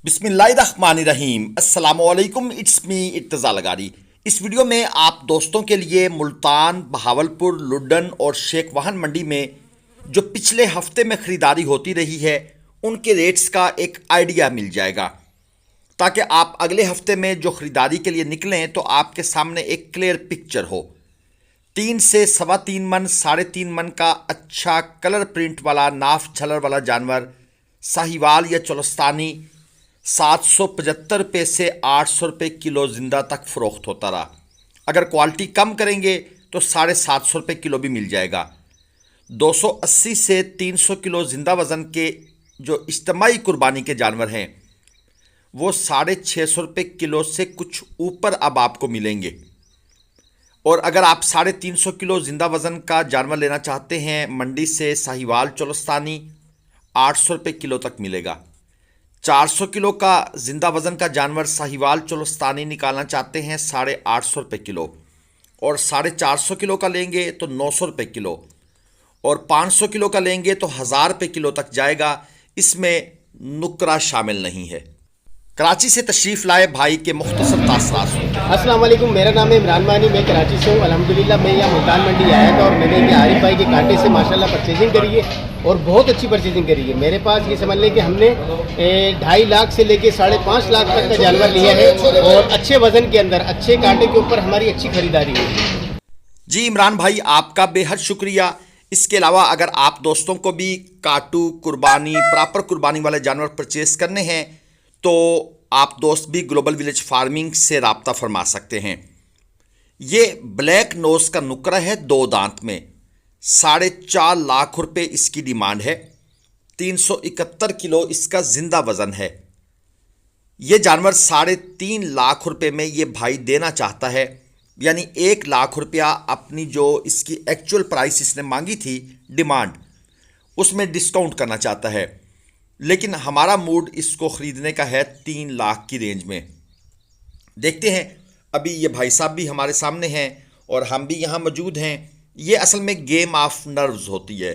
बिस्मिल्लाहिर्रहमानिर्रहीम अस्सलामुअलैकुम। It's me Irtaza Lagari. इस वीडियो में आप दोस्तों के लिए मुल्तान, बहावलपुर, लुड्डन और शेख वाहन मंडी में जो पिछले हफ्ते में ख़रीदारी होती रही है उनके रेट्स का एक आइडिया मिल जाएगा, ताकि आप अगले हफ्ते में जो ख़रीदारी के लिए निकलें तो आपके सामने एक क्लियर पिक्चर हो। 3 से 3.25 मन, 3.5 मन का अच्छा कलर प्रिंट वाला नाफ झलर वाला जानवर साहिवाल या चोलस्तानी 775 से 800 रुपये किलो ज़िंदा तक फ़रोख्त होता रहा। अगर क्वालिटी कम करेंगे तो 750 रुपये किलो भी मिल जाएगा। 280 से 300 किलो ज़िंदा वज़न के जो इज्तिमाई कुर्बानी के जानवर हैं वो 650 रुपये किलो से कुछ ऊपर अब आपको मिलेंगे। और अगर आप 350 किलो ज़िंदा वज़न का जानवर लेना चाहते हैं मंडी से, साहिवाल चोलस्तानी 800 रुपये किलो तक मिलेगा। 400 किलो का ज़िंदा वज़न का जानवर साहिवाल चोलस्तानी निकालना चाहते हैं 850 रुपये किलो, और 450 किलो का लेंगे तो 900 रुपये किलो, और 500 किलो का लेंगे तो 1000 रुपये किलो तक जाएगा। इसमें नुकरा शामिल नहीं है। कराची से तशरीफ़ लाए भाई के मुख्तसर तासरात सुनते हैं। अस्सलाम वालेकुम, मेरा नाम है इमरान मानी, मैं कराची से हूँ। अल्हम्दुलिल्लाह मैं यहाँ मुल्तान मंडी आया था और मैंने ये आरिफ भाई के कांटे से माशाल्लाह परचेजिंग करी है और बहुत अच्छी परचेजिंग करी है। मेरे पास ये समझ लें कि हमने 2.5 लाख से लेके 5.5 लाख तक का जानवर लिया है और अच्छे वजन के अंदर, अच्छे कांटे के ऊपर हमारी अच्छी खरीदारी है। जी इमरान भाई, आपका बेहद शुक्रिया। इसके अलावा अगर आप दोस्तों को भी काटू, कुर्बानी, प्रॉपर कुर्बानी वाले जानवर परचेस करने हैं तो आप दोस्त भी ग्लोबल विलेज फार्मिंग से रब्ता फरमा सकते हैं। ये ब्लैक नोज का नुकरा है 2 दांत में, 4.5 लाख रुपए इसकी डिमांड है। 371 किलो इसका जिंदा वजन है। ये जानवर 3.5 लाख रुपए में ये भाई देना चाहता है, यानी 1 लाख रुपया अपनी जो इसकी एक्चुअल प्राइस इसने मांगी थी डिमांड, उसमें डिस्काउंट करना चाहता है। लेकिन हमारा मूड इसको ख़रीदने का है 3 लाख की रेंज में। देखते हैं, अभी ये भाई साहब भी हमारे सामने हैं और हम भी यहाँ मौजूद हैं। ये असल में गेम ऑफ नर्व्स होती है।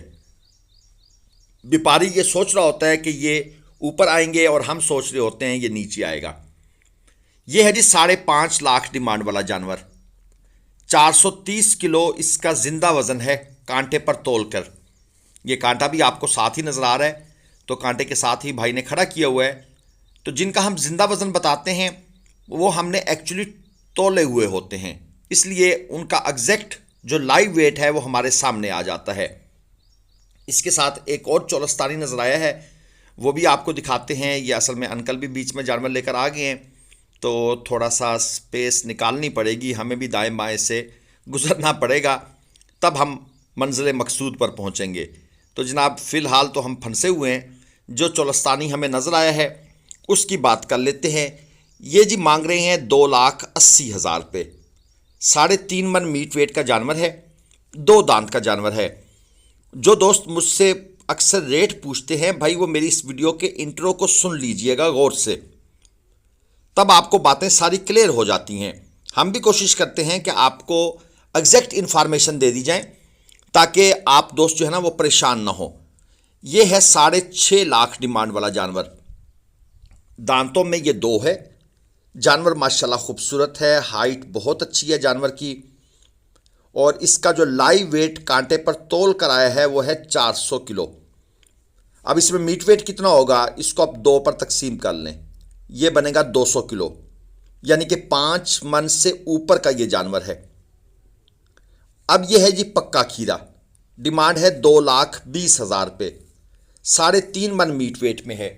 व्यापारी ये सोच रहा होता है कि ये ऊपर आएंगे और हम सोच रहे होते हैं ये नीचे आएगा। ये है जी 5.5 लाख डिमांड वाला जानवर। 430 किलो इसका ज़िंदा वज़न है कांटे पर तोल कर। ये कांटा भी आपको साथ ही नज़र आ रहा है, तो कांटे के साथ ही भाई ने खड़ा किया हुआ है। तो जिनका हम ज़िंदा वज़न बताते हैं वो हमने एक्चुअली तोले हुए होते हैं, इसलिए उनका एग्जैक्ट जो लाइव वेट है वो हमारे सामने आ जाता है। इसके साथ एक और चोलस्तानी नज़र आया है, वो भी आपको दिखाते हैं। ये असल में अंकल भी बीच में जानवर लेकर आ गए हैं, तो थोड़ा सा स्पेस निकालनी पड़ेगी, हमें भी दाएं बाएं से गुजरना पड़ेगा, तब हम मंजिल मकसूद पर पहुंचेंगे। तो जनाब फ़िलहाल तो हम फंसे हुए हैं। जो चोलस्तानी हमें नज़र आया है उसकी बात कर लेते हैं। ये जी मांग रहे हैं 2,80,000 रुपये। 3.5 मन मीट वेट का जानवर है, 2 दांत का जानवर है। जो दोस्त मुझसे अक्सर रेट पूछते हैं भाई, वो मेरी इस वीडियो के इंट्रो को सुन लीजिएगा गौर से, तब आपको बातें सारी क्लियर हो जाती हैं। हम भी कोशिश करते हैं कि आपको एग्जैक्ट इन्फॉर्मेशन दे दी जाए ताकि आप दोस्त जो है ना वो परेशान ना हो। ये है 6.5 लाख डिमांड वाला जानवर। दांतों में ये 2 है। जानवर माशाल्लाह खूबसूरत है, हाइट बहुत अच्छी है जानवर की, और इसका जो लाइव वेट कांटे पर तोल कर आया है वो है 400 किलो। अब इसमें मीट वेट कितना होगा इसको आप 2 पर तकसीम कर लें, ये बनेगा 200 किलो, यानी कि 5 मन से ऊपर का ये जानवर है। अब ये है जी पक्का खीरा, डिमांड है 2,20,000 रुपये। 3.5 मन मीट वेट में है।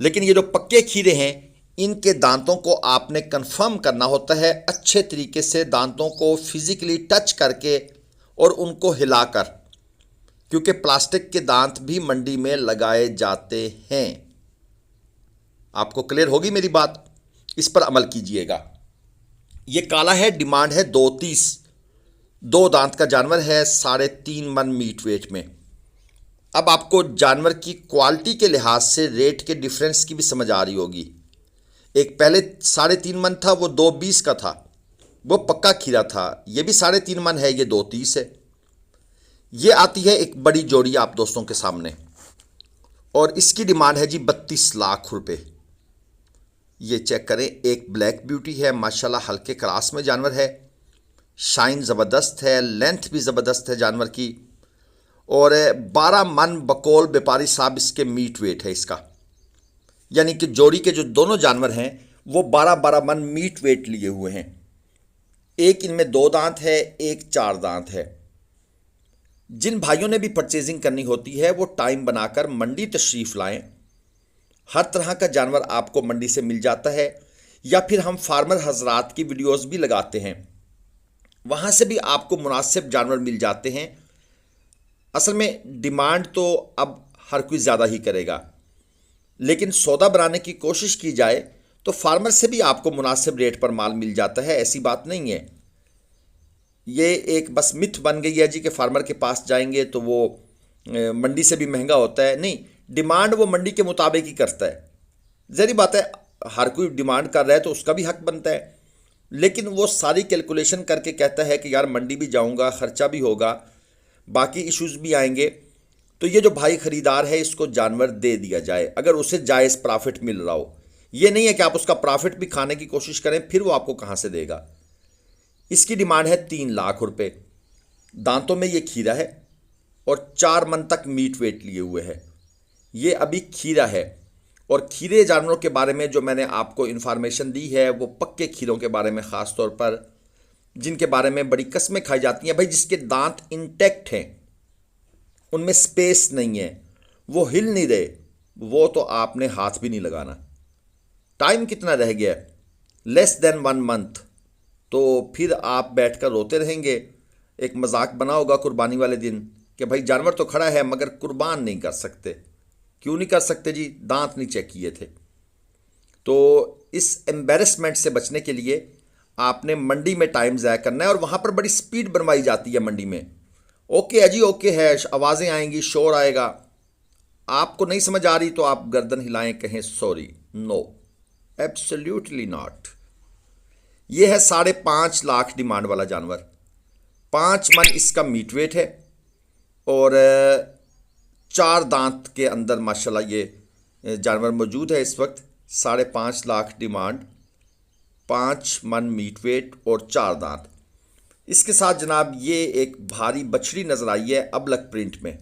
लेकिन ये जो पक्के खीरे हैं इनके दांतों को आपने कंफर्म करना होता है अच्छे तरीके से, दांतों को फिजिकली टच करके और उनको हिलाकर, क्योंकि प्लास्टिक के दांत भी मंडी में लगाए जाते हैं। आपको क्लियर होगी मेरी बात, इस पर अमल कीजिएगा। ये काला है, डिमांड है 2,30। 2 दांत का जानवर है, 3.5 मन मीट वेट में। अब आपको जानवर की क्वालिटी के लिहाज से रेट के डिफरेंस की भी समझ आ रही होगी। एक पहले 3.5 मन था, वो 2,20 का था, वो पक्का खीरा था। ये भी 3.5 मन है, ये 2,30 है। ये आती है एक बड़ी जोड़ी आप दोस्तों के सामने, और इसकी डिमांड है जी 32 लाख रुपए। ये चेक करें, एक ब्लैक ब्यूटी है माशाल्लाह, हल्के क्रास में जानवर है, शाइन ज़बरदस्त है, लेंथ भी ज़बरदस्त है जानवर की। और 12 मन बकौल व्यापारी साहब इसके मीट वेट है इसका, यानी कि जोड़ी के जो दोनों जानवर हैं वो 12-12 मन मीट वेट लिए हुए हैं। एक इनमें 2 दांत है, एक 4 दांत है। जिन भाइयों ने भी परचेजिंग करनी होती है वो टाइम बनाकर मंडी तशरीफ़ लाएं। हर तरह का जानवर आपको मंडी से मिल जाता है, या फिर हम फार्मर हजरात की वीडियोस भी लगाते हैं, वहाँ से भी आपको मुनासिब जानवर मिल जाते हैं। असल में डिमांड तो अब हर कोई ज़्यादा ही करेगा, लेकिन सौदा बनाने की कोशिश की जाए तो फार्मर से भी आपको मुनासिब रेट पर माल मिल जाता है, ऐसी बात नहीं है। ये एक बस मिथ बन गई है जी कि फार्मर के पास जाएंगे तो वो मंडी से भी महंगा होता है। नहीं, डिमांड वो मंडी के मुताबिक ही करता है। ज़ाहिर बात है, हर कोई डिमांड कर रहा है तो उसका भी हक बनता है, लेकिन वो सारी कैलकुलेशन करके कहता है कि यार मंडी भी जाऊंगा, ख़र्चा भी होगा, बाकी इश्यूज़ भी आएंगे, तो ये जो भाई ख़रीदार है इसको जानवर दे दिया जाए अगर उसे जायज़ प्रॉफिट मिल रहा हो। ये नहीं है कि आप उसका प्रॉफिट भी खाने की कोशिश करें, फिर वो आपको कहाँ से देगा। इसकी डिमांड है 3 लाख रुपए। दांतों में ये खीरा है और 4 मन तक मीट वेट लिए हुए है। ये अभी खीरा है, और खीरे जानवरों के बारे में जो मैंने आपको इन्फॉर्मेशन दी है वो पक्के खीरों के बारे में, ख़ास तौर पर जिनके बारे में बड़ी कस्में खाई जाती हैं। भाई जिसके दांत इंटैक्ट हैं, उनमें स्पेस नहीं है, वो हिल नहीं रहे, वो तो आपने हाथ भी नहीं लगाना। टाइम कितना रह गया? Less than 1 month. तो फिर आप बैठकर रोते रहेंगे। एक मजाक बना होगा कुर्बानी वाले दिन कि भाई जानवर तो खड़ा है मगर कुर्बान नहीं कर सकते। क्यों नहीं कर सकते जी? दांत नहीं चेक किए थे। तो इस एम्बेरसमेंट से बचने के लिए आपने मंडी में टाइम ज़ाया करना है, और वहाँ पर बड़ी स्पीड बनवाई जाती है मंडी में। ओके है जी, ओके है, आवाज़ें आएंगी, शोर आएगा, आपको नहीं समझ आ रही तो आप गर्दन हिलाएं, कहें सॉरी। No, absolutely not. ये है 5.5 लाख डिमांड वाला जानवर। 5 मन इसका मीट वेट है, और 4 दांत के अंदर माशाल्लाह ये जानवर मौजूद है इस वक्त। 5.5 लाख डिमांड, 5 मन मीट वेट और 4 दांत। इसके साथ जनाब ये एक भारी बछड़ी नज़र आई है अबलक प्रिंट में।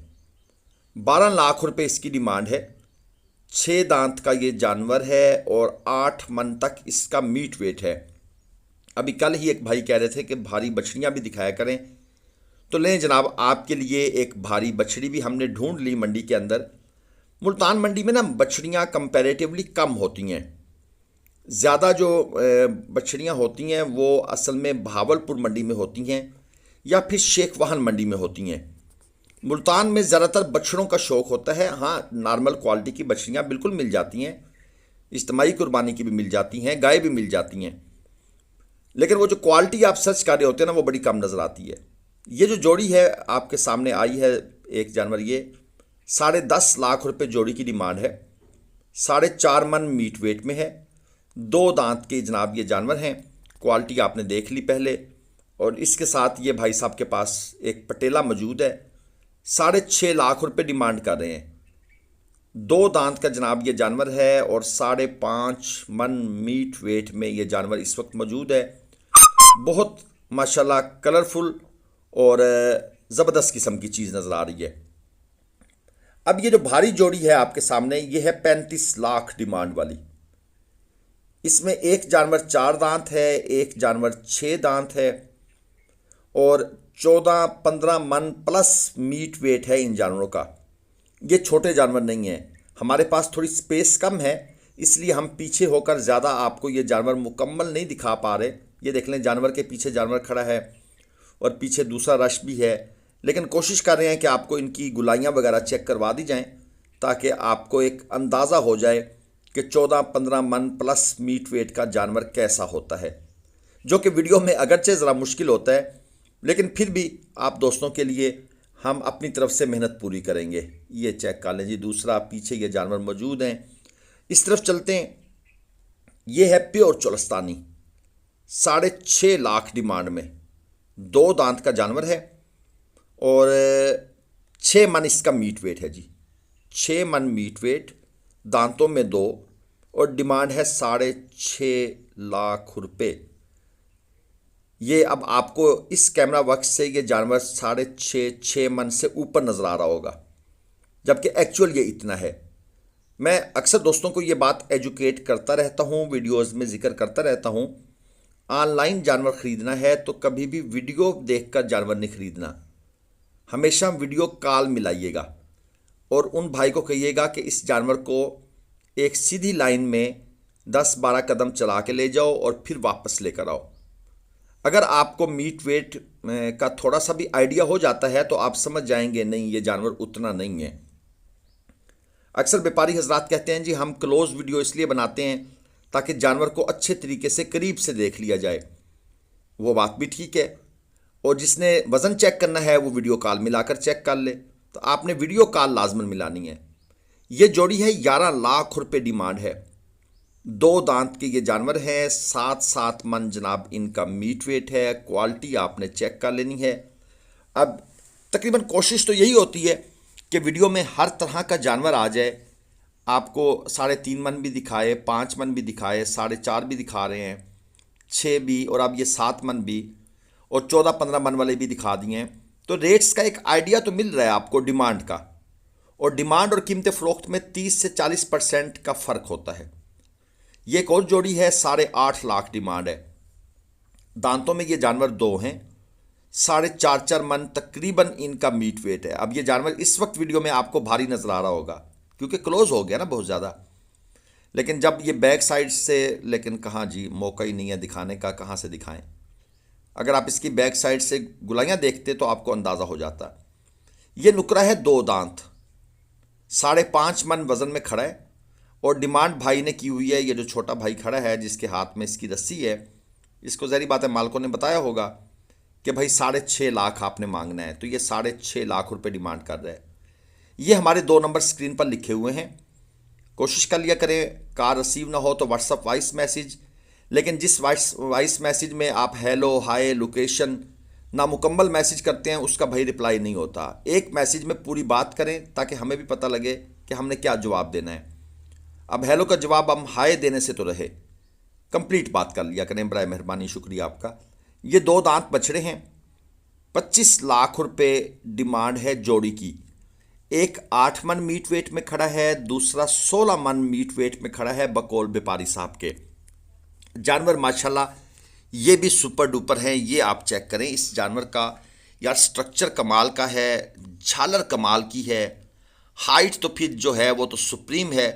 12 लाख रुपए इसकी डिमांड है। 6 दांत का ये जानवर है और 8 मन तक इसका मीट वेट है। अभी कल ही एक भाई कह रहे थे कि भारी बछड़ियाँ भी दिखाया करें, तो लें जनाब, आपके लिए एक भारी बछड़ी भी हमने ढूंढ ली मंडी के अंदर। मुल्तान मंडी में ना बछड़ियाँ कंपैरेटिवली कम होती हैं। ज़्यादा जो बछड़ियाँ होती हैं वो असल में भावलपुर मंडी में होती हैं या फिर शेख वाहन मंडी में होती हैं। मुल्तान में ज़्यादातर बछड़ों का शौक़ होता है। हाँ, नॉर्मल क्वालिटी की बछड़ियाँ बिल्कुल मिल जाती हैं, इज्तिमाई कुर्बानी की भी मिल जाती हैं, गाय भी मिल जाती हैं, लेकिन वो जो क्वालिटी आप सर्च कर रहे होते हैं ना वो बड़ी कम नज़र आती है। ये जो जोड़ी है आपके सामने आई है एक जानवर, ये 10.5 लाख रुपए जोड़ी की डिमांड है। 4.5 मन मीट वेट में है। 2 दांत के जनाब ये जानवर हैं। क्वालिटी आपने देख ली पहले। और इसके साथ ये भाई साहब के पास एक पटेला मौजूद है। 6.5 लाख रुपए डिमांड कर रहे हैं। 2 दांत का जनाब ये जानवर है और 5.5 मन मीट वेट में ये जानवर इस वक्त मौजूद है। बहुत माशाल्लाह कलरफुल और ज़बरदस्त किस्म की चीज़ नज़र आ रही है। अब ये जो भारी जोड़ी है आपके सामने, ये है 35 लाख डिमांड वाली। इसमें एक जानवर 4 दांत है, एक जानवर 6 दांत है, और 14-15 मन प्लस मीट वेट है इन जानवरों का। ये छोटे जानवर नहीं हैं। हमारे पास थोड़ी स्पेस कम है, इसलिए हम पीछे होकर ज़्यादा आपको ये जानवर मुकम्मल नहीं दिखा पा रहे। ये देख लें, जानवर के पीछे जानवर खड़ा है और पीछे दूसरा रश भी है, लेकिन कोशिश कर रहे हैं कि आपको इनकी गुलाइयाँ वगैरह चेक करवा दी जाएं ताकि आपको एक अंदाज़ा हो जाए कि 14-15 मन प्लस मीट वेट का जानवर कैसा होता है, जो कि वीडियो में अगरचे ज़रा मुश्किल होता है, लेकिन फिर भी आप दोस्तों के लिए हम अपनी तरफ से मेहनत पूरी करेंगे। ये चेक कर लें जी, दूसरा पीछे ये जानवर मौजूद हैं। इस तरफ चलते हैं। ये है प्योर चोलस्तानी, 6.5 लाख डिमांड में। 2 दांत का जानवर है और 6 मन इसका मीट वेट है जी। 6 मन मीट वेट, दांतों में 2, और डिमांड है 6.5 लाख रुपए। ये अब आपको इस कैमरा वर्क से ये जानवर 6.5 मन से ऊपर नजर आ रहा होगा, जबकि एक्चुअल ये इतना है। मैं अक्सर दोस्तों को ये बात एजुकेट करता रहता हूँ, वीडियोस में जिक्र करता रहता हूँ, ऑनलाइन जानवर खरीदना है तो कभी भी वीडियो देखकर जानवर नहीं खरीदना। हमेशा वीडियो कॉल मिलाइएगा और उन भाई को कहिएगा कि इस जानवर को एक सीधी लाइन में 10-12 कदम चला के ले जाओ और फिर वापस लेकर आओ। अगर आपको मीट वेट का थोड़ा सा भी आइडिया हो जाता है तो आप समझ जाएंगे नहीं ये जानवर उतना नहीं है। अक्सर व्यापारी हजरात कहते हैं जी हम क्लोज वीडियो इसलिए बनाते हैं ताकि जानवर को अच्छे तरीके से करीब से देख लिया जाए। वो बात भी ठीक है, और जिसने वज़न चेक करना है वो वीडियो कॉल मिलाकर चेक कर ले, तो आपने वीडियो कॉल लाजमन मिलानी है। ये जोड़ी है 11 लाख रुपए डिमांड है। 2 दांत के ये जानवर हैं, 7-7 मन जनाब इनका मीट वेट है। क्वालिटी आपने चेक कर लेनी है। अब तकरीबन कोशिश तो यही होती है कि वीडियो में हर तरह का जानवर आ जाए, आपको 3.5 मन भी दिखाए, 5 मन भी दिखाए, 4.5 भी दिखा रहे हैं, 6 भी, और अब ये 7 मन भी और 14-15 मन वाले भी दिखा दिए हैं। तो रेट्स का एक आइडिया तो मिल रहा है आपको डिमांड का, और डिमांड और कीमत फ़रोख्त में 30 से 40% का फ़र्क होता है। ये एक और जोड़ी है, 8.5 लाख डिमांड है। दांतों में ये जानवर 2 हैं, 4.5 मन तकरीबन इनका मीट वेट है। अब ये जानवर इस वक्त वीडियो में आपको भारी नज़र आ रहा होगा क्योंकि क्लोज हो गया ना बहुत ज़्यादा, लेकिन जब ये बैक साइड से, लेकिन कहाँ जी, मौका ही नहीं है दिखाने का, कहाँ से दिखाएं। अगर आप इसकी बैक साइड से गुलाइयाँ देखते तो आपको अंदाज़ा हो जाता। ये नुकरा है 2 दांत, 5.5 मन वज़न में खड़ा है, और डिमांड भाई ने की हुई है। ये जो छोटा भाई खड़ा है जिसके हाथ में इसकी रस्सी है, इसको ज़ाहिर बात है मालिकों ने बताया होगा कि भाई 6.5 लाख आपने मांगना है, तो ये 6.5 लाख रुपए डिमांड कर रहा है। ये हमारे 2 नंबर स्क्रीन पर लिखे हुए हैं। कोशिश कर लिया करें, कार रिसीव ना हो तो व्हाट्सअप वॉइस मैसेज, लेकिन जिस वॉइस मैसेज में आप हेलो, हाय, लोकेशन नामुकम्मल मैसेज करते हैं उसका भाई रिप्लाई नहीं होता। एक मैसेज में पूरी बात करें ताकि हमें भी पता लगे कि हमने क्या जवाब देना है। अब हेलो का जवाब हम हाय देने से तो रहे, कंप्लीट बात कर लिया करें, बराए मेहरबानी, शुक्रिया आपका। ये 2 दांत बछड़े हैं, 25 लाख रुपए डिमांड है जोड़ी की। एक 8 मन मीट वेट में खड़ा है, दूसरा 16 मन मीट वेट में खड़ा है बकौल व्यापारी साहब के। जानवर माशाल्लाह ये भी सुपर डुपर हैं। ये आप चेक करें इस जानवर का, यार स्ट्रक्चर कमाल का है, झालर कमाल की है, हाइट तो फिर जो है वो तो सुप्रीम है,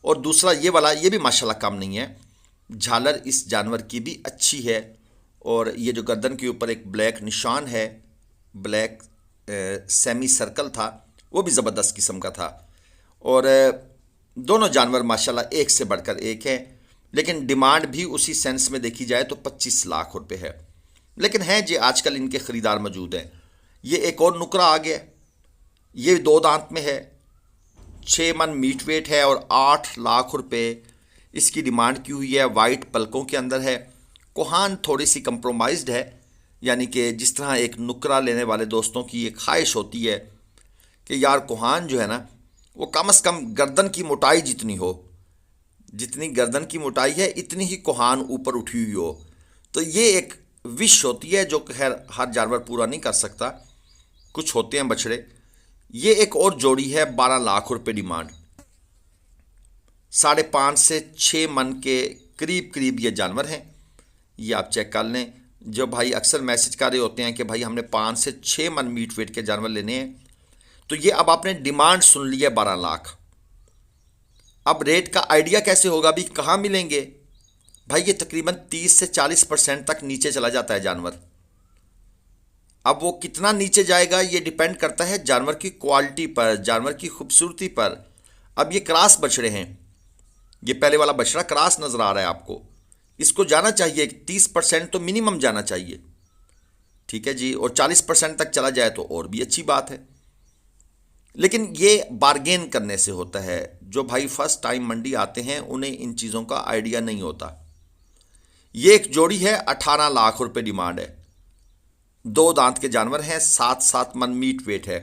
और दूसरा ये वाला ये भी माशाल्लाह कम नहीं है। झालर इस जानवर की भी अच्छी है, और ये जो गर्दन के ऊपर एक ब्लैक निशान है, ब्लैक सेमी सर्कल था, वो भी ज़बरदस्त किस्म का था। और दोनों जानवर माशाल्लाह एक से बढ़कर एक हैं, लेकिन डिमांड भी उसी सेंस में देखी जाए तो 25 लाख रुपए है। लेकिन हैं जी आजकल इनके ख़रीदार मौजूद हैं। ये एक और नुकरा आ गया, ये 2 दांत में है, 6 मन मीट वेट है और 8 लाख रुपए इसकी डिमांड की हुई है। वाइट पलकों के अंदर है। कोहान थोड़ी सी कंप्रोमाइज्ड है, यानी कि जिस तरह एक नुकरा लेने वाले दोस्तों की एक ख्वाहिश होती है कि यार कोहान जो है ना वो कम से कम गर्दन की मोटाई जितनी हो, जितनी गर्दन की मोटाई है इतनी ही कोहान ऊपर उठी हुई हो। तो ये एक विश होती है जो खैर हर जानवर पूरा नहीं कर सकता, कुछ होते हैं बछड़े। ये एक और जोड़ी है, 12 लाख रुपए डिमांड, 5.5 से 6 मन के करीब करीब ये जानवर हैं। ये आप चेक कर लें। जो भाई अक्सर मैसेज कर रहे होते हैं कि भाई हमने 5 से 6 मन मीट वेट के जानवर लेने हैं, तो ये अब आपने डिमांड सुन ली है 12 लाख। अब रेट का आइडिया कैसे होगा भी, कहाँ मिलेंगे भाई? ये तकरीबन 30 से 40% तक नीचे चला जाता है जानवर। अब वो कितना नीचे जाएगा ये डिपेंड करता है जानवर की क्वालिटी पर, जानवर की खूबसूरती पर। अब ये क्रॉस बछड़े हैं, ये पहले वाला बछड़ा क्रॉस नज़र आ रहा है आपको, इसको जाना चाहिए 30% तो मिनिमम जाना चाहिए, ठीक है जी, और 40% तक चला जाए तो और भी अच्छी बात है। लेकिन ये बार्गेन करने से होता है। जो भाई फर्स्ट टाइम मंडी आते हैं उन्हें इन चीज़ों का आइडिया नहीं होता। ये एक जोड़ी है, 18 लाख रुपए डिमांड है। 2 दांत के जानवर हैं, 7-7 मन मीट वेट है,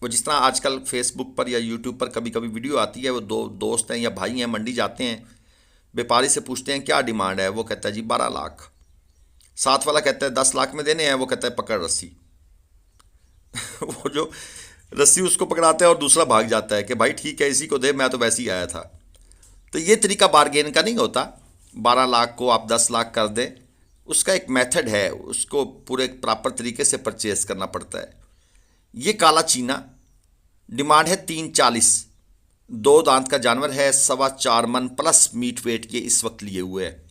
वो जिस तरह आजकल फेसबुक पर या यूट्यूब पर कभी कभी वीडियो आती है, वो दो दोस्त हैं या भाई हैं, मंडी जाते हैं, व्यापारी से पूछते हैं क्या डिमांड है, वो कहता है जी 12 लाख। साथ वाला कहता है 10 लाख में देने हैं, वो कहता है पकड़ रस्सी। वो जो रस्सी उसको पकड़ाता है और दूसरा भाग जाता है कि भाई ठीक है इसी को दे, मैं तो वैसे ही आया था। तो ये तरीका बार्गेन का नहीं होता। 12 लाख को आप 10 लाख कर दें, उसका एक मेथड है, उसको पूरे प्रॉपर तरीके से परचेज करना पड़ता है। ये काला चीना डिमांड है 340, 2 दांत का जानवर है, 4.25 मन प्लस मीट वेट के इस वक्त लिए हुए है।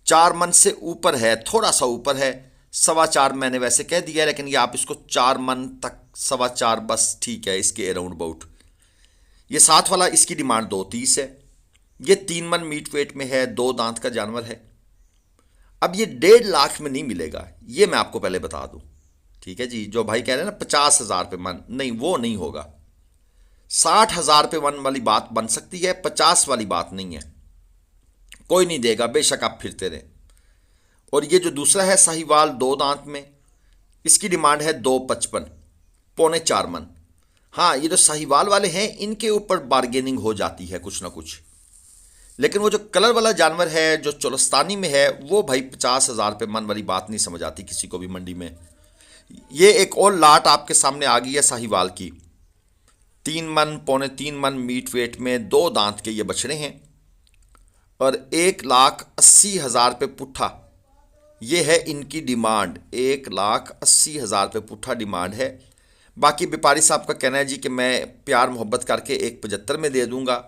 4 मन से ऊपर है, थोड़ा सा ऊपर है, 4.25 मैंने वैसे कह दिया है, लेकिन ये आप इसको 4 मन तक 4.25 बस ठीक है इसके अराउंड अबाउट। ये साथ वाला इसकी डिमांड 230 है। ये 3 मन मीट वेट में है, 2 दांत का जानवर है। अब ये 1.5 लाख में नहीं मिलेगा, ये मैं आपको पहले बता दूं, ठीक है जी। जो भाई कह रहे हैं ना 50,000 रुपये मन, नहीं वो नहीं होगा। 60,000 रुपये मन वाली बात बन सकती है, 50 वाली बात नहीं है। कोई नहीं देगा, बेशक आप फिरते रहें। और ये जो दूसरा है साहिवाल 2 दांत में, इसकी डिमांड है 255, 3.25 मन। हाँ, ये जो साहिवाल वाले हैं इनके ऊपर बार्गेनिंग हो जाती है कुछ ना कुछ, लेकिन वो जो कलर वाला जानवर है जो चोलस्तानी में है, वो भाई 50,000 रुपये मन वाली बात नहीं समझ आती किसी को भी मंडी में। ये एक और लाट आपके सामने आ गई है साहिवाल की, 3 मन 3.25 मन मीट वेट में, 2 दांत के ये बछड़े हैं और 1,80,000 रुपये पुट्ठा ये है इनकी डिमांड। 1,80,000 रुपये पुट्ठा डिमांड है। बाकी व्यापारी साहब का कहना है जी कि मैं प्यार मोहब्बत करके 1,75 में दे दूंगा,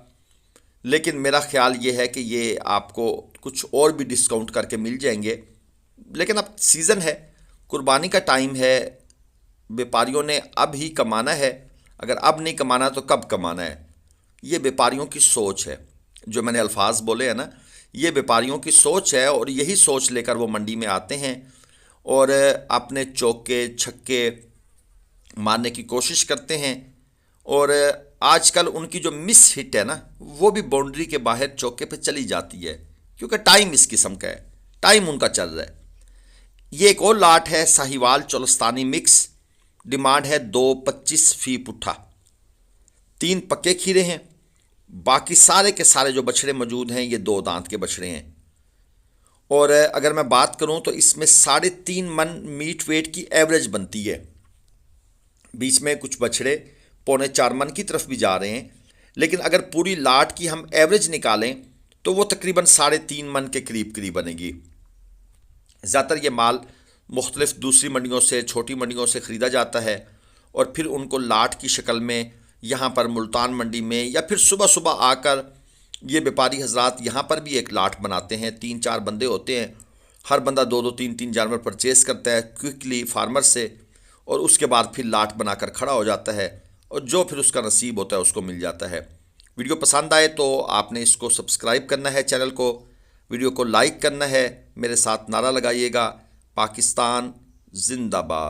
लेकिन मेरा ख्याल ये है कि ये आपको कुछ और भी डिस्काउंट करके मिल जाएंगे। लेकिन अब सीज़न है, कुर्बानी का टाइम है, व्यापारियों ने अब ही कमाना है, अगर अब नहीं कमाना तो कब कमाना है। ये व्यापारियों की सोच है, जो मैंने अल्फाज बोले हैं ना, ये व्यापारियों की सोच है और यही सोच लेकर वो मंडी में आते हैं और अपने चौके छक्के मारने की कोशिश करते हैं। और आजकल उनकी जो मिस हिट है ना, वो भी बाउंड्री के बाहर चौके पे चली जाती है, क्योंकि टाइम इस किस्म का है, टाइम उनका चल रहा है। ये एक और लाट है साहिवाल चोलस्तानी मिक्स, डिमांड है 225 फी पुट्ठा। 3 पक्के खीरे हैं, बाकी सारे के सारे जो बछड़े मौजूद हैं ये 2 दांत के बछड़े हैं। और अगर मैं बात करूं तो इसमें 3.5 मन मीट वेट की एवरेज बनती है। बीच में कुछ बछड़े 3.25 मन की तरफ भी जा रहे हैं, लेकिन अगर पूरी लाट की हम एवरेज निकालें तो वो तकरीबन 3.5 मन के करीब करीब बनेगी। ज़्यादातर ये माल मुख्तलिफ दूसरी मंडियों से, छोटी मंडियों से ख़रीदा जाता है और फिर उनको लाट की शक्ल में यहाँ पर मुल्तान मंडी में या फिर सुबह सुबह आकर ये व्यापारी हजरात यहाँ पर भी एक लाट बनाते हैं। 3-4 बंदे होते हैं, हर बंदा 2-2 3-3 जानवर परचेज़ करता है क्विकली फार्मर से, और उसके बाद फिर लाट बनाकर खड़ा हो जाता है और जो फिर उसका नसीब होता है उसको मिल जाता है। वीडियो पसंद आए तो आपने इसको सब्सक्राइब करना है, चैनल को, वीडियो को लाइक करना है, मेरे साथ नारा लगाइएगा, पाकिस्तान जिंदाबाद।